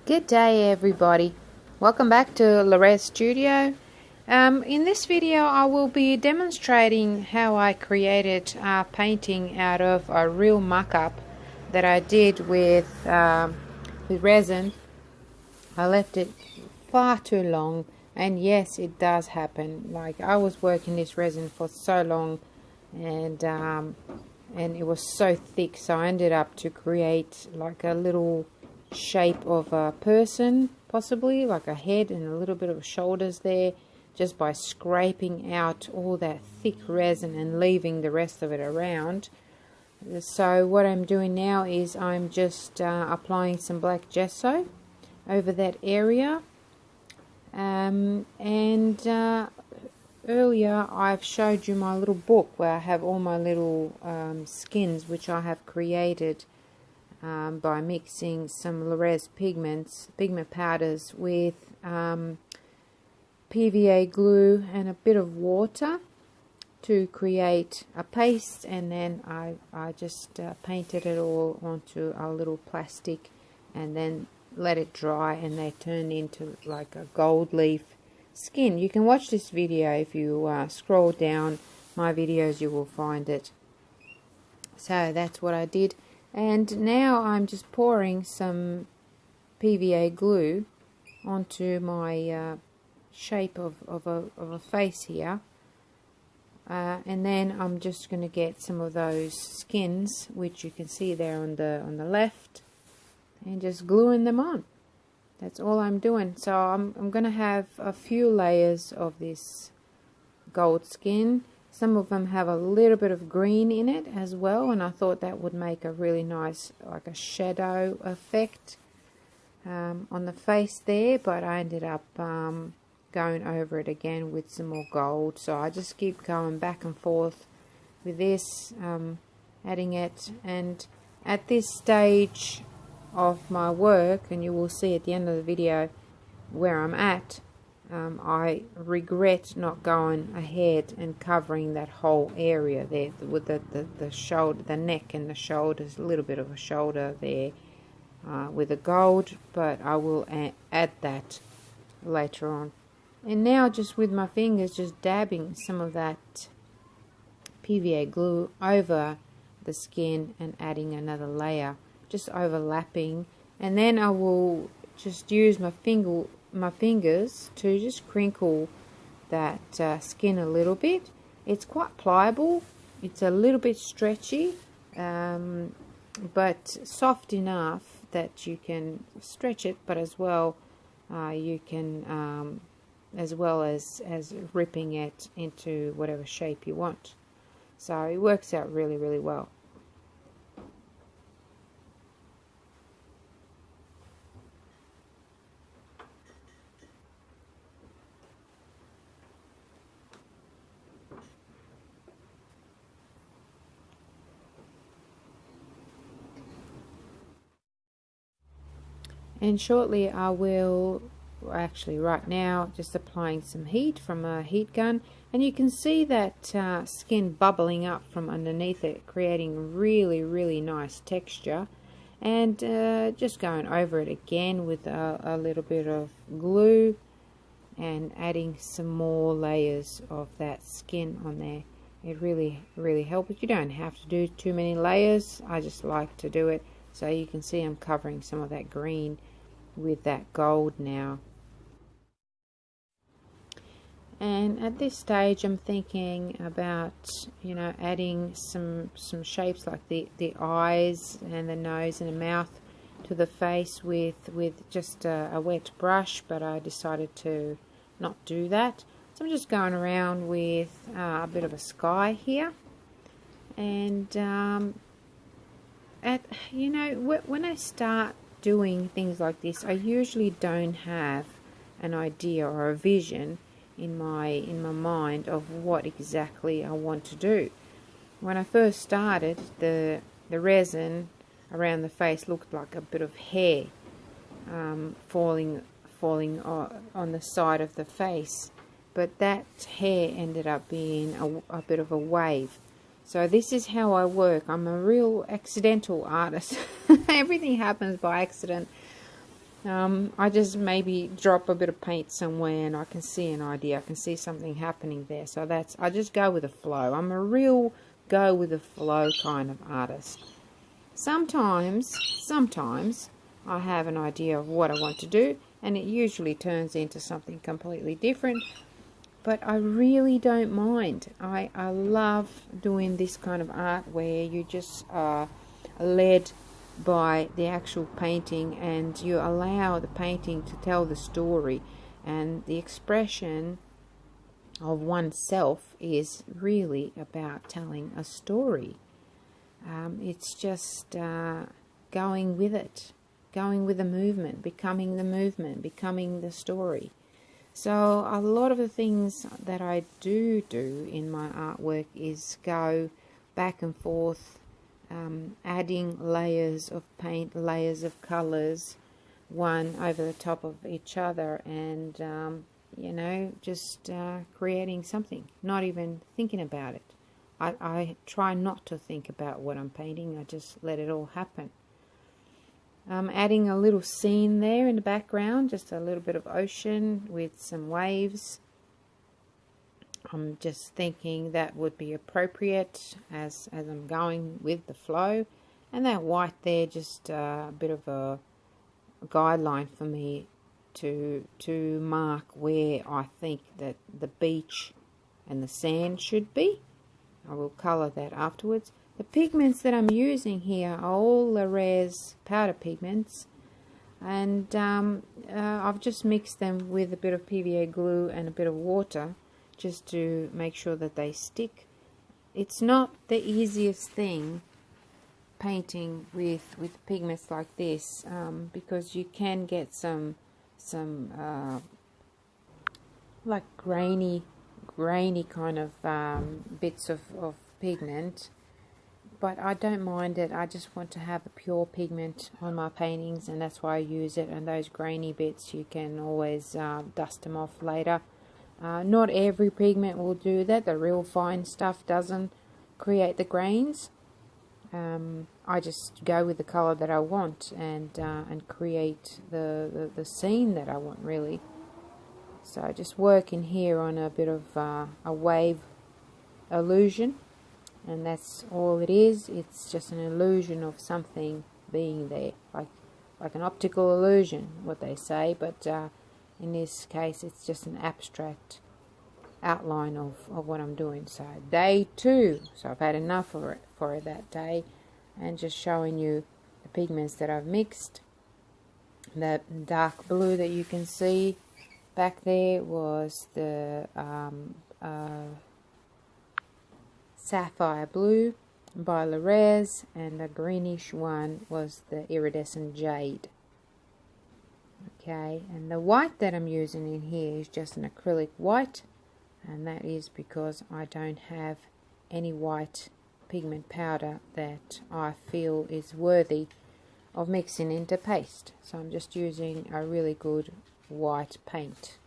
Good day everybody, welcome back to Le'Rez Studio. In this video I will be demonstrating how I created a painting out of a real mock-up that I did with resin. I left it far too long, and yes, it does happen. Like, I was working this resin for so long and it was so thick, so I ended up to create like a little shape of a person, possibly like a head and a little bit of shoulders there, just by scraping out all that thick resin and leaving the rest of it around. So what I'm doing now is I'm just applying some black gesso over that area, earlier I've showed you my little book where I have all my little skins which I have created by mixing some Le'Rez pigment powders with PVA glue and a bit of water to create a paste, and then I just painted it all onto a little plastic and then let it dry, and they turned into like a gold leaf skin. You can watch this video if you scroll down my videos, you will find it. So that's what I did. And now I'm just pouring some PVA glue onto my shape of a face here, and then I'm just going to get some of those skins, which you can see there on the left, and just gluing them on. That's all I'm doing. So I'm going to have a few layers of this gold skin. Some of them have a little bit of green in it as well, and I thought that would make a really nice, like a shadow effect on the face there, but I ended up going over it again with some more gold. So I just keep going back and forth with this, adding it. And at this stage of my work, and you will see at the end of the video where I'm at, I regret not going ahead and covering that whole area there with the shoulder, the neck and the shoulders, a little bit of a shoulder there with the gold, but I will add that later on. And now just with my fingers, just dabbing some of that PVA glue over the skin and adding another layer, just overlapping, and then I will just use my fingers to just crinkle that skin a little bit. It's quite pliable, it's a little bit stretchy, but soft enough that you can stretch it, but as well you can as well as ripping it into whatever shape you want. So it works out really well. And shortly I will, actually right now, just applying some heat from a heat gun, and you can see that skin bubbling up from underneath it, creating really nice texture. And just going over it again with a little bit of glue and adding some more layers of that skin on there. It really helps. You don't have to do too many layers, I just like to do it. So you can see I'm covering some of that green with that gold now. And at this stage I'm thinking about, you know, adding some shapes like the eyes and the nose and the mouth to the face with just a wet brush, but I decided to not do that. So I'm just going around with a bit of a sky here, and you know, when I start doing things like this, I usually don't have an idea or a vision in my mind of what exactly I want to do. When I first started, the resin around the face looked like a bit of hair falling on the side of the face, but that hair ended up being a bit of a wave. So this is how I work. I'm a real accidental artist. Everything happens by accident. I just maybe drop a bit of paint somewhere and I can see an idea. I can see something happening there. So I just go with the flow. I'm a real go with the flow kind of artist. Sometimes I have an idea of what I want to do, and it usually turns into something completely different. But I really don't mind. I love doing this kind of art where you just are led by the actual painting and you allow the painting to tell the story, and the expression of oneself is really about telling a story. It's just going with it, going with the movement, becoming the story. So a lot of the things that I do in my artwork is go back and forth, adding layers of paint, layers of colors, one over the top of each other, and you know, just creating something, not even thinking about it. I try not to think about what I'm painting. I just let it all happen. Adding a little scene there in the background, just a little bit of ocean with some waves. I'm just thinking that would be appropriate as I'm going with the flow. And that white there, just a bit of a guideline for me to mark where I think that the beach and the sand should be. I will colour that afterwards. The pigments that I'm using here are all Le'Rez powder pigments, and I've just mixed them with a bit of PVA glue and a bit of water just to make sure that they stick. It's not the easiest thing painting with pigments like this, because you can get some like grainy kind of bits of pigment, but I don't mind it. I just want to have a pure pigment on my paintings, and that's why I use it. And those grainy bits, you can always dust them off later. Not every pigment will do that. The real fine stuff doesn't create the grains. I just go with the color that I want and create the scene that I want, really. So just working here on a bit of a wave illusion, and that's all it is. It's just an illusion of something being there, like an optical illusion, what they say, but in this case it's just an abstract outline of what I'm doing. So day 2, so I've had enough for it that day, and just showing you the pigments that I've mixed. That dark blue that you can see back there was the sapphire blue by Le'Rez, and the greenish one was the iridescent jade. Okay, and the white that I'm using in here is just an acrylic white, and that is because I don't have any white pigment powder that I feel is worthy of mixing into paste. So I'm just using a really good white paint.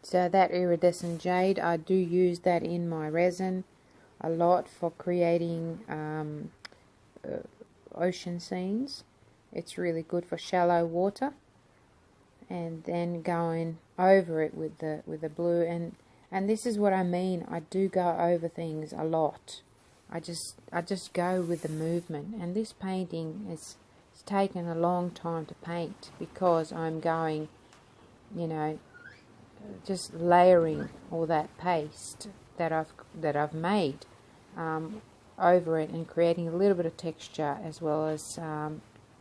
So that iridescent jade, I do use that in my resin a lot for creating ocean scenes. It's really good for shallow water, and then going over it with the blue, and this is what I mean. I do go over things a lot. I just go with the movement, and this painting it's taken a long time to paint because I'm going, you know, just layering all that paste that I've made over it, and creating a little bit of texture, as well as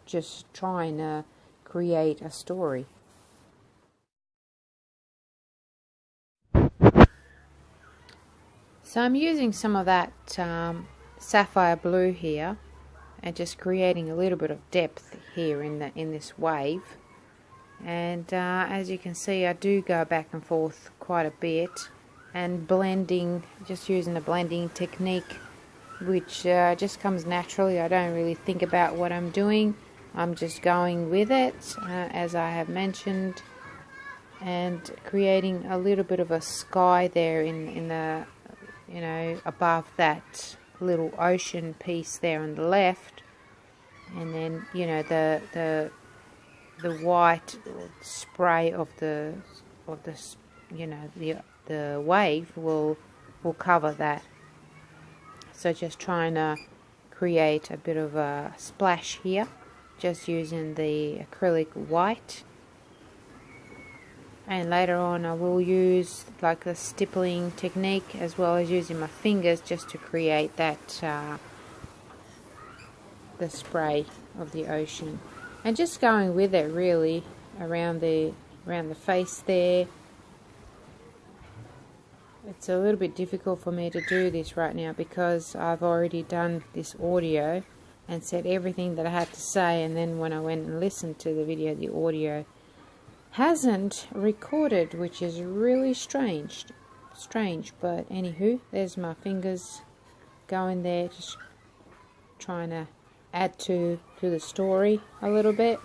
just trying to create a story. So I'm using some of that sapphire blue here, and just creating a little bit of depth here in this wave. And as you can see, I do go back and forth quite a bit, and blending, just using a blending technique, which just comes naturally. I don't really think about what I'm doing. I'm just going with it, as I have mentioned, and creating a little bit of a sky there in the, you know, above that little ocean piece there on the left, and then, you know, the white spray of the you know, the wave will cover that. So just trying to create a bit of a splash here, just using the acrylic white. And later on I will use like the stippling technique, as well as using my fingers, just to create that the spray of the ocean, and just going with it really around the face there. It's a little bit difficult for me to do this right now because I've already done this audio and said everything that I had to say, and then when I went and listened to the video, the audio hasn't recorded, which is really strange. But anywho, there's my fingers going there, just trying to add to the story a little bit.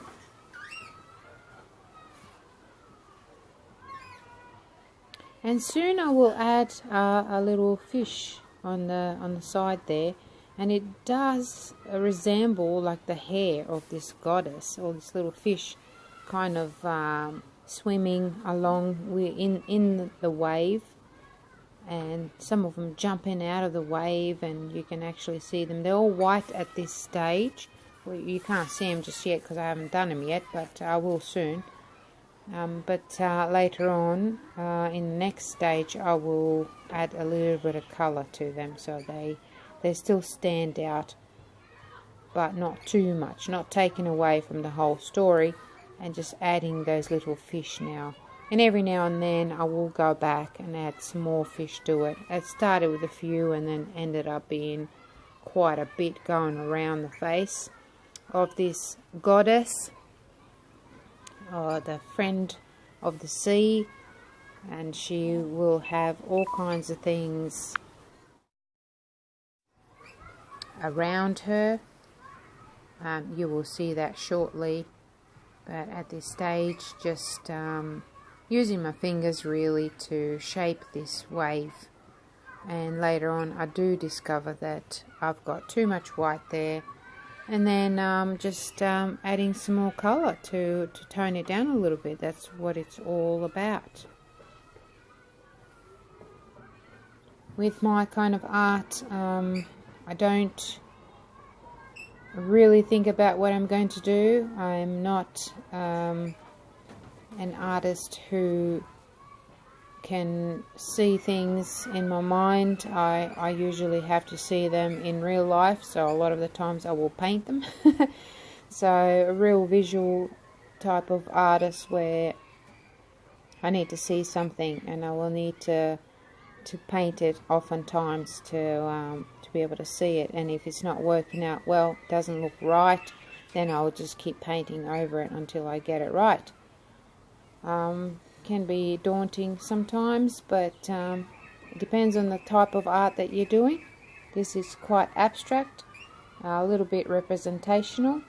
And soon I will add a little fish on the side there, and it does resemble like the hair of this goddess, or this little fish kind of swimming along in the wave, and some of them jumping out of the wave, and you can actually see them. They're all white at this stage. Well, you can't see them just yet because I haven't done them yet, but I will soon. But later on, in the next stage, I will add a little bit of colour to them, so they still stand out, but not too much, not taking away from the whole story, and just adding those little fish now. And every now and then I will go back and add some more fish to it. It started with a few and then ended up being quite a bit going around the face of this goddess, or the friend of the sea, and she will have all kinds of things around her. You will see that shortly, but at this stage, just using my fingers really to shape this wave. And later on I do discover that I've got too much white there, and then just adding some more colour to tone it down a little bit. That's what it's all about. With my kind of art, I don't really think about what I'm going to do. I'm not an artist who can see things in my mind. I usually have to see them in real life, so a lot of the times I will paint them. So a real visual type of artist, where I need to see something and I will need to paint it oftentimes to be able to see it. And if it's not working out well, doesn't look right, then I'll just keep painting over it until I get it right. Can be daunting sometimes, but it depends on the type of art that you're doing. This is quite abstract, a little bit representational,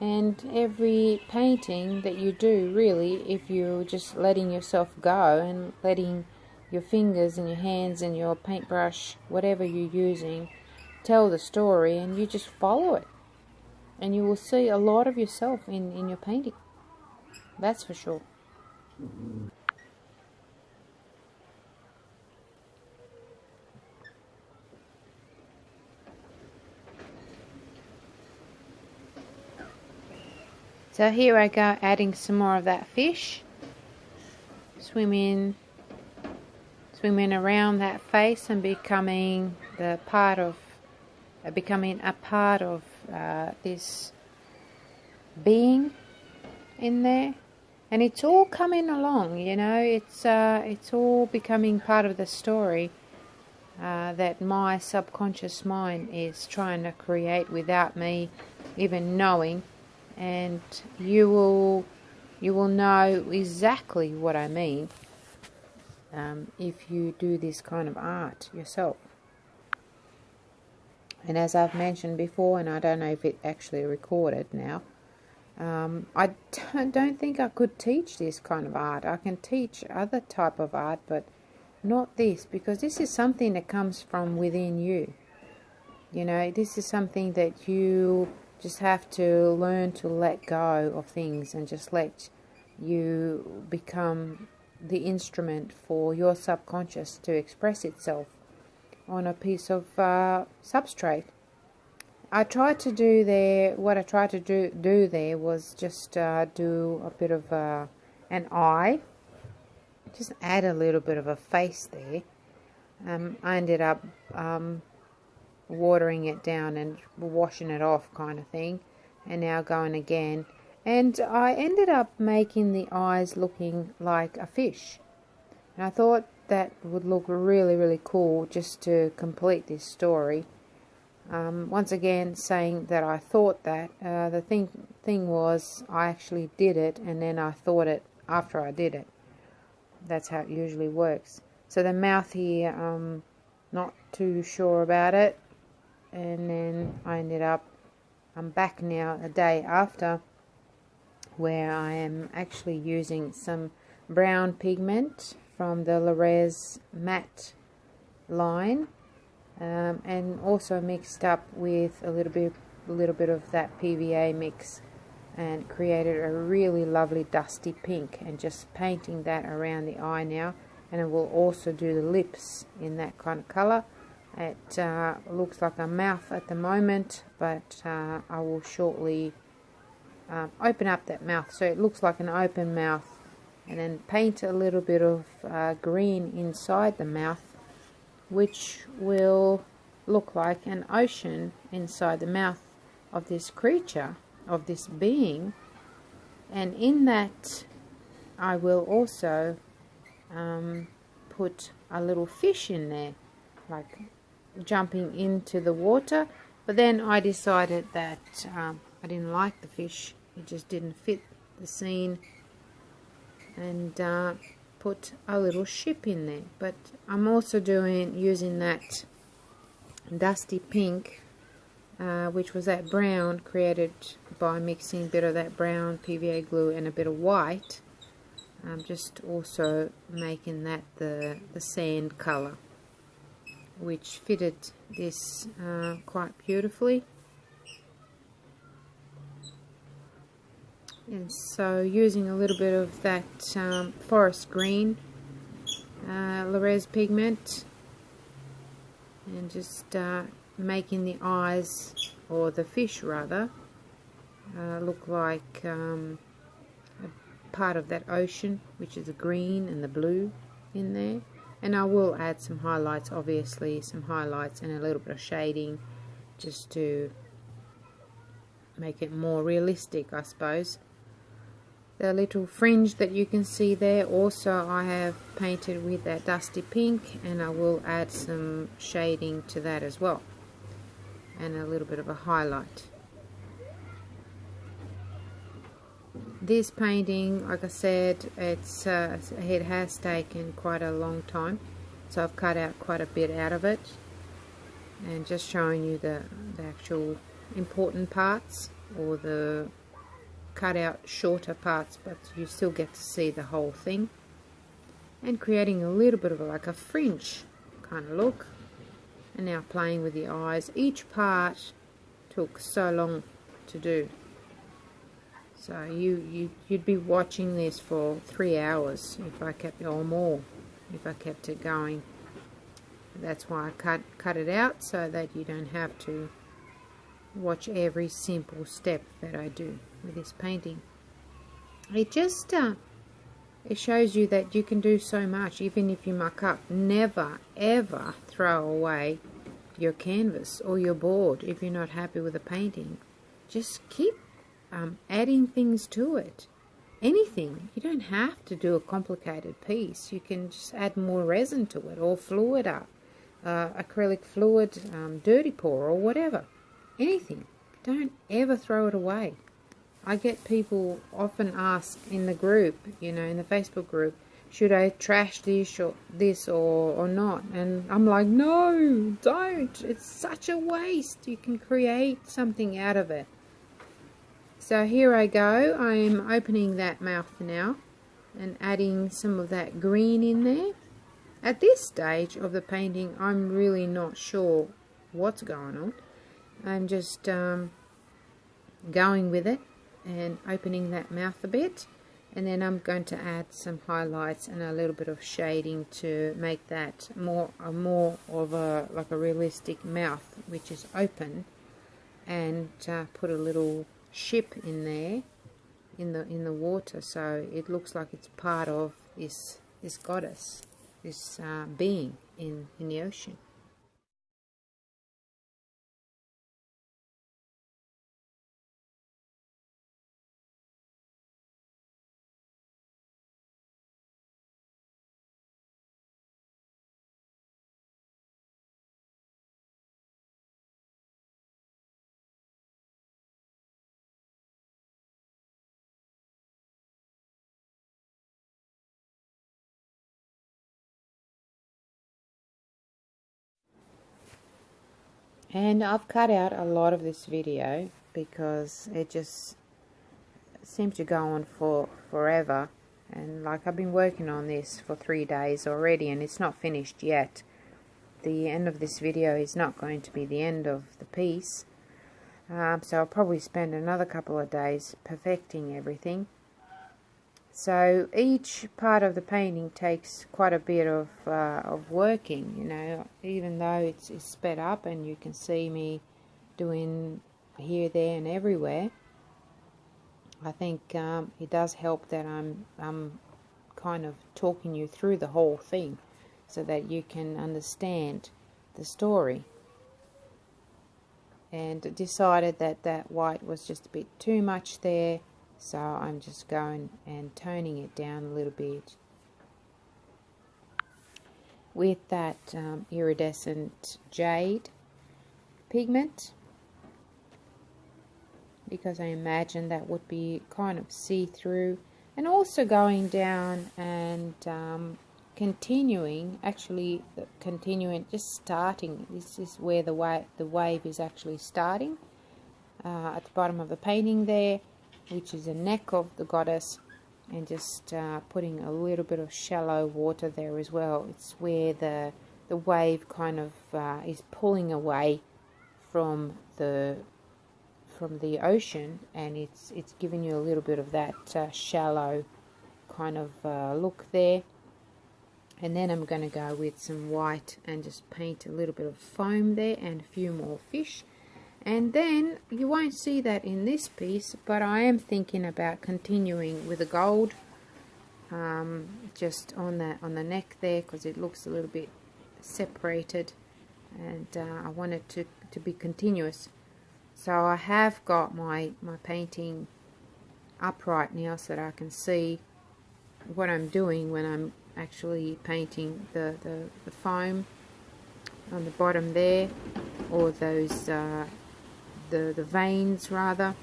and every painting that you do, really, if you're just letting yourself go and letting your fingers and your hands and your paintbrush, whatever you're using, tell the story, and you just follow it, and you will see a lot of yourself in your painting. That's for sure. So here I go, adding some more of that fish, swimming around that face and becoming a part of this being in there. And it's all coming along, you know. It's all becoming part of the story that my subconscious mind is trying to create without me even knowing. And you will know exactly what I mean if you do this kind of art yourself. And as I've mentioned before, and I don't know if it actually recorded now, I don't think I could teach this kind of art. I can teach other type of art, but not this, because this is something that comes from within you. You know, this is something that you just have to learn to let go of things and just let you become the instrument for your subconscious to express itself on a piece of substrate. I tried to do there, what I tried to do there was just do a bit of an eye, just add a little bit of a face there. I ended up watering it down and washing it off kind of thing, and now going again, and I ended up making the eyes looking like a fish, and I thought that would look really cool just to complete this story. Once again saying that I thought that, the thing was I actually did it, and then I thought it after I did it. That's how it usually works. So the mouth here, not too sure about it, and then I ended up, I'm back now a day after, where I am actually using some brown pigment from the Le'Rez matte line, and also mixed up with a little bit of that PVA mix, and created a really lovely dusty pink, and just painting that around the eye now. And it will also do the lips in that kind of color. It looks like a mouth at the moment, but I will shortly open up that mouth so it looks like an open mouth, and then paint a little bit of green inside the mouth, which will look like an ocean inside the mouth of this creature, of this being. And in that I will also put a little fish in there, like jumping into the water. But then I decided that I didn't like the fish, it just didn't fit the scene, and put a little ship in there. But I'm also using that dusty pink, which was that brown created by mixing a bit of that brown PVA glue and a bit of white. I'm just also making that the sand color, which fitted this quite beautifully. And so using a little bit of that forest green Le'Rez pigment, and just making the eyes, or the fish rather, look like a part of that ocean, which is the green and the blue in there. And I will add some highlights, obviously some highlights and a little bit of shading, just to make it more realistic, I suppose. The little fringe that you can see there also I have painted with that dusty pink, and I will add some shading to that as well, and a little bit of a highlight. This painting, like I said, it has taken quite a long time, so I've cut out quite a bit out of it, and just showing you the actual important parts, or the cut out shorter parts, but you still get to see the whole thing, and creating a little bit of like a fringe kind of look. And now playing with the eyes. Each part took so long to do, so you'd be watching this for 3 hours if I kept, or more if I kept it going. That's why I cut it out, so that you don't have to watch every simple step that I do with this painting. It just it shows you that you can do so much even if you muck up. Never ever throw away your canvas or your board if you're not happy with a painting. Just keep adding things to it. Anything. You don't have to do a complicated piece. You can just add more resin to it, or fluid up, acrylic fluid, dirty pour, or whatever. Anything. Don't ever throw it away. I get people often ask in the group, you know, in the Facebook group, should I trash this or not? And I'm like, no, don't. It's such a waste. You can create something out of it. So here I go. I'm opening that mouth now and adding some of that green in there. At this stage of the painting, I'm really not sure what's going on. I'm just going with it and opening that mouth a bit, and then I'm going to add some highlights and a little bit of shading to make that more of a like a realistic mouth, which is open, and put a little ship in there in the water, so it looks like it's part of this goddess, this being in the ocean. And I've cut out a lot of this video because it just seems to go on for forever, and like I've been working on this for 3 days already and it's not finished yet. The end of this video is not going to be the end of the piece, so I'll probably spend another couple of days perfecting everything. So each part of the painting takes quite a bit of working, you know, even though it's sped up and you can see me doing here, there and everywhere. I think it does help that I'm kind of talking you through the whole thing so that you can understand the story. And decided that that white was just a bit too much there, so I'm just going and toning it down a little bit with that iridescent jade pigment, because I imagine that would be kind of see-through, and also going down and continuing, just starting. This is where the wave is actually starting at the bottom of the painting there, which is the neck of the goddess, and just putting a little bit of shallow water there as well. It's where the wave kind of is pulling away from the ocean, and it's giving you a little bit of that shallow kind of look there. And then I'm going to go with some white and just paint a little bit of foam there and a few more fish. And then you won't see that in this piece, but I am thinking about continuing with the gold just on the neck there, because it looks a little bit separated, and I want it to be continuous. So I have got my painting upright now so that I can see what I'm doing when I'm actually painting the foam on the bottom there, or those the veins rather.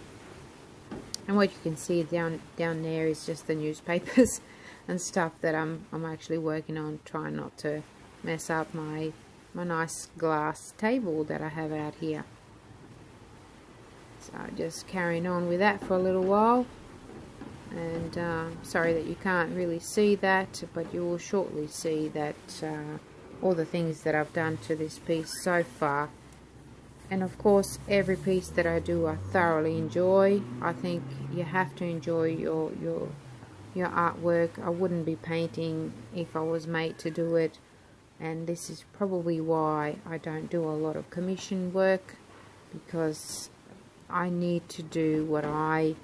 And what you can see down there is just the newspapers and stuff that I'm actually working on, trying not to mess up my nice glass table that I have out here. So just carrying on with that for a little while, and sorry that you can't really see that, but you will shortly see that all the things that I've done to this piece so far. And of course, every piece that I do I thoroughly enjoy. I think you have to enjoy your artwork. I wouldn't be painting if I was made to do it, and this is probably why I don't do a lot of commission work, because I need to do what I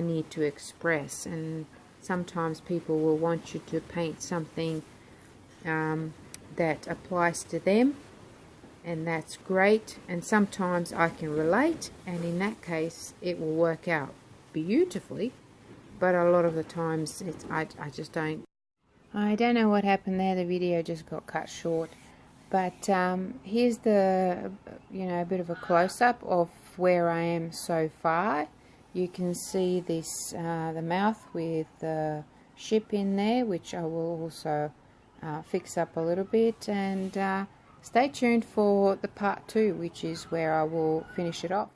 need to express. And sometimes people will want you to paint something that applies to them, and that's great, and sometimes I can relate, and in that case it will work out beautifully, but a lot of the times I just don't. I don't know what happened there, the video just got cut short, but here's the a bit of a close-up of where I am so far. You can see this the mouth with the ship in there, which I will also fix up a little bit, and stay tuned for the part 2, which is where I will finish it off.